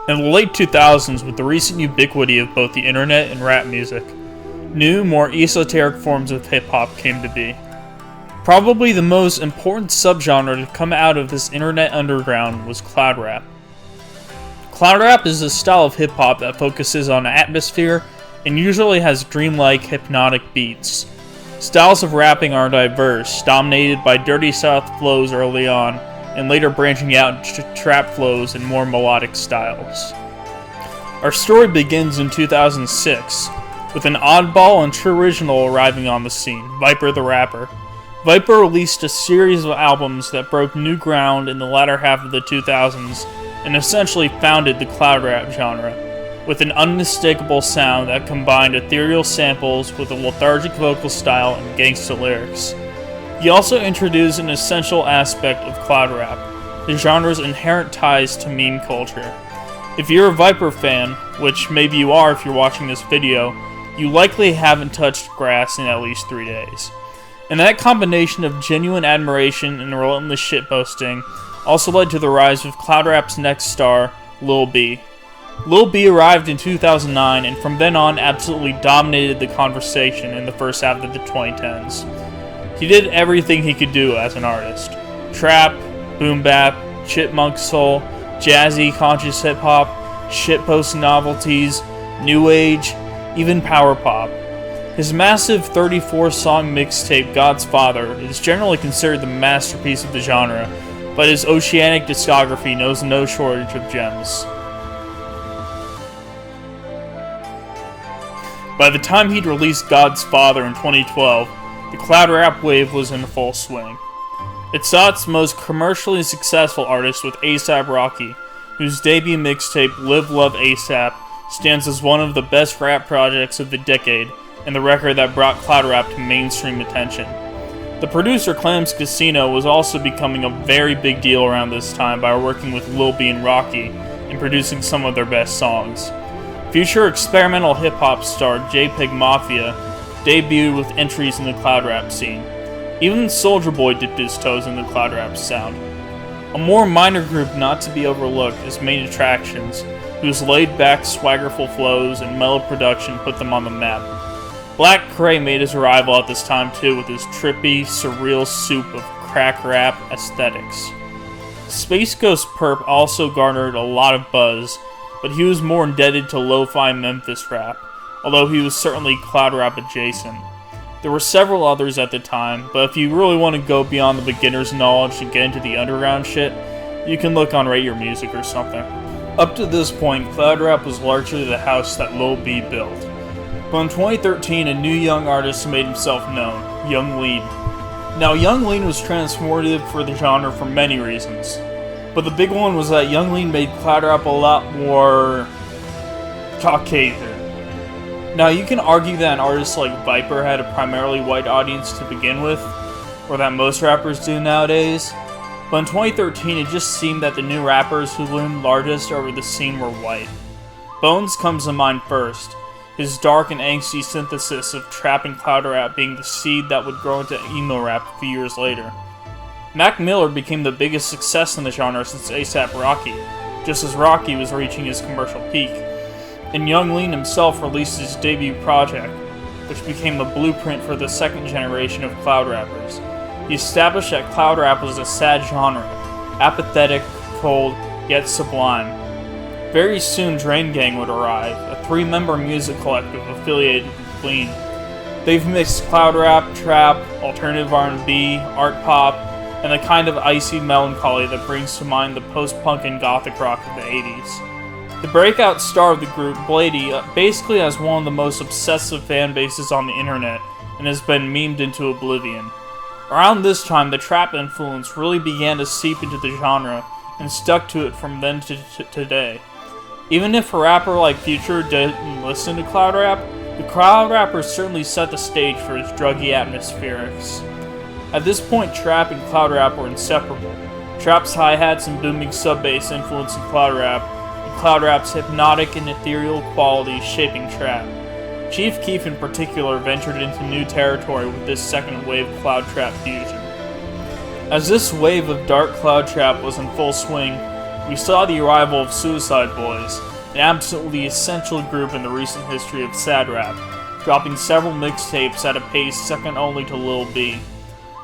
In the late 2000s, with the recent ubiquity of both the internet and rap music, new, more esoteric forms of hip-hop came to be. Probably the most important subgenre to come out of this internet underground was cloud rap. Cloud rap is a style of hip-hop that focuses on atmosphere and usually has dreamlike, hypnotic beats. Styles of rapping are diverse, dominated by dirty south flows early on, and later branching out into trap flows and more melodic styles. Our story begins in 2006, with an oddball and true original arriving on the scene, Viper the Rapper. Viper released a series of albums that broke new ground in the latter half of the 2000s and essentially founded the cloud rap genre, with an unmistakable sound that combined ethereal samples with a lethargic vocal style and gangsta lyrics. He also introduced an essential aspect of cloud rap, the genre's inherent ties to meme culture. If you're a Viper fan, which maybe you are if you're watching this video, you likely haven't touched grass in at least 3 days. And that combination of genuine admiration and relentless shitposting also led to the rise of cloud rap's next star, Lil B. Lil B arrived in 2009 and from then on absolutely dominated the conversation in the first half of the 2010s. He did everything he could do as an artist. Trap, boom bap, chipmunk soul, jazzy conscious hip hop, shitpost novelties, new age, even power pop. His massive 34-song mixtape, God's Father, is generally considered the masterpiece of the genre, but his oceanic discography knows no shortage of gems. By the time he'd released God's Father in 2012, the cloud rap wave was in full swing. It saw its most commercially successful artist with A$AP Rocky, whose debut mixtape, Live Love A$AP, stands as one of the best rap projects of the decade, and the record that brought cloud rap to mainstream attention. The producer Clams Casino was also becoming a very big deal around this time by working with Lil B and Rocky and producing some of their best songs. Future experimental hip-hop star JPEG Mafia debuted with entries in the cloud rap scene. Even Soulja Boy dipped his toes in the cloud rap sound. A more minor group not to be overlooked is Main Attractions, whose laid-back, swaggerful flows and mellow production put them on the map. Black Kray made his arrival at this time too with his trippy, surreal soup of crack rap aesthetics. Space Ghost Perp also garnered a lot of buzz, but he was more indebted to lo-fi Memphis rap, although he was certainly cloud rap adjacent. There were several others at the time, but if you really want to go beyond the beginner's knowledge and get into the underground shit, you can look on Rate Your Music or something. Up to this point, cloud rap was largely the house that Lil B built. But in 2013, a new young artist made himself known, Yung Lean. Now, Yung Lean was transformative for the genre for many reasons, but the big one was that Yung Lean made cloud rap a lot more Caucasian. Now, you can argue that an artist like Viper had a primarily white audience to begin with, or that most rappers do nowadays, but in 2013 it just seemed that the new rappers who loomed largest over the scene were white. Bones comes to mind first, his dark and angsty synthesis of trap and cloud rap being the seed that would grow into emo rap a few years later. Mac Miller became the biggest success in the genre since A$AP Rocky, just as Rocky was reaching his commercial peak, and Yung Lean himself released his debut project, which became the blueprint for the second generation of cloud rappers. He established that cloud rap was a sad genre, apathetic, cold, yet sublime. Very soon Drain Gang would arrive, a 3-member music collective affiliated with Lean. They've mixed cloud rap, trap, alternative R&B, art pop, and the kind of icy melancholy that brings to mind the post-punk and gothic rock of the 80s. The breakout star of the group, Blady, basically has one of the most obsessive fan bases on the internet and has been memed into oblivion. Around this time, the trap influence really began to seep into the genre and stuck to it from then to today. Even if a rapper like Future didn't listen to cloud rap, the cloud rapper certainly set the stage for his druggy atmospherics. At this point, trap and cloud rap were inseparable. Trap's hi-hats and booming sub-bass influencing cloud rap, and cloud rap's hypnotic and ethereal qualities shaping trap. Chief Keef in particular ventured into new territory with this second wave cloud trap fusion. As this wave of dark cloud trap was in full swing, we saw the arrival of Suicide Boys, an absolutely essential group in the recent history of sad rap, dropping several mixtapes at a pace second only to Lil B.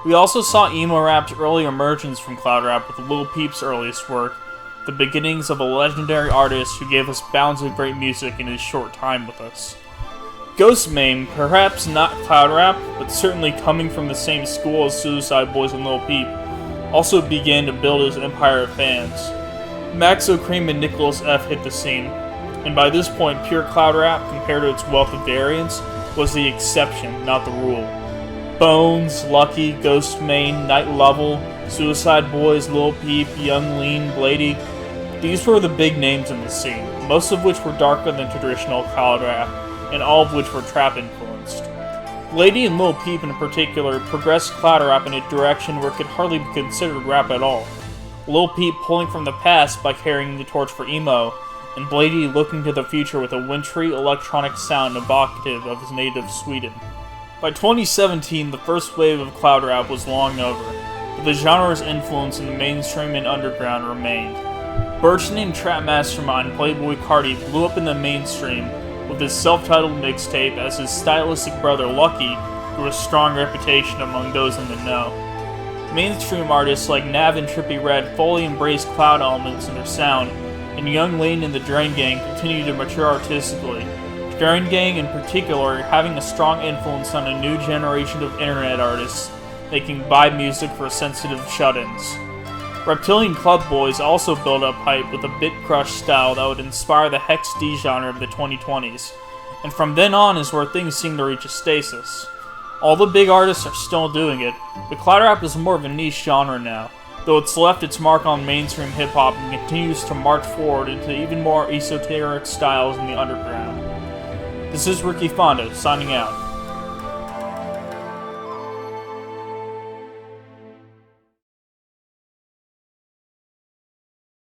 We also saw emo rap's early emergence from Cloud Rap with Lil Peep's earliest work, the beginnings of a legendary artist who gave us bounds of great music in his short time with us. Ghostemane, perhaps not Cloud Rap, but certainly coming from the same school as Suicide Boys and Lil Peep, also began to build his empire of fans. Maxo Cream and Nicholas F hit the scene, and by this point pure Cloud Rap, compared to its wealth of variants, was the exception, not the rule. Bones, Lucky, Ghostemane, Night Level, Suicide Boys, Lil Peep, Young Lean, Blady. These were the big names in the scene, most of which were darker than traditional Cloud Rap, and all of which were trap influenced. Blady and Lil Peep in particular progressed Cloud Rap in a direction where it could hardly be considered rap at all. Lil Peep pulling from the past by carrying the torch for emo, and Blady looking to the future with a wintry electronic sound evocative of his native Sweden. By 2017, the first wave of Cloud Rap was long over, but the genre's influence in the mainstream and underground remained. Burgeoning trap mastermind Playboi Carti blew up in the mainstream with his self-titled mixtape as his stylistic brother Lucky grew a strong reputation among those in the know. Mainstream artists like Nav and Trippie Redd fully embraced cloud elements in their sound, and Young Lean and the Drain Gang continued to mature artistically. Drain Gang in particular having a strong influence on a new generation of internet artists, making vibe music for sensitive shut-ins. Reptilian Club Boys also built up hype with a bit crush style that would inspire the Hex D genre of the 2020s, and from then on is where things seem to reach a stasis. All the big artists are still doing it, but Cloud Rap is more of a niche genre now, though it's left its mark on mainstream hip-hop and continues to march forward into even more esoteric styles in the underground. This is Ricky Fonda, signing out.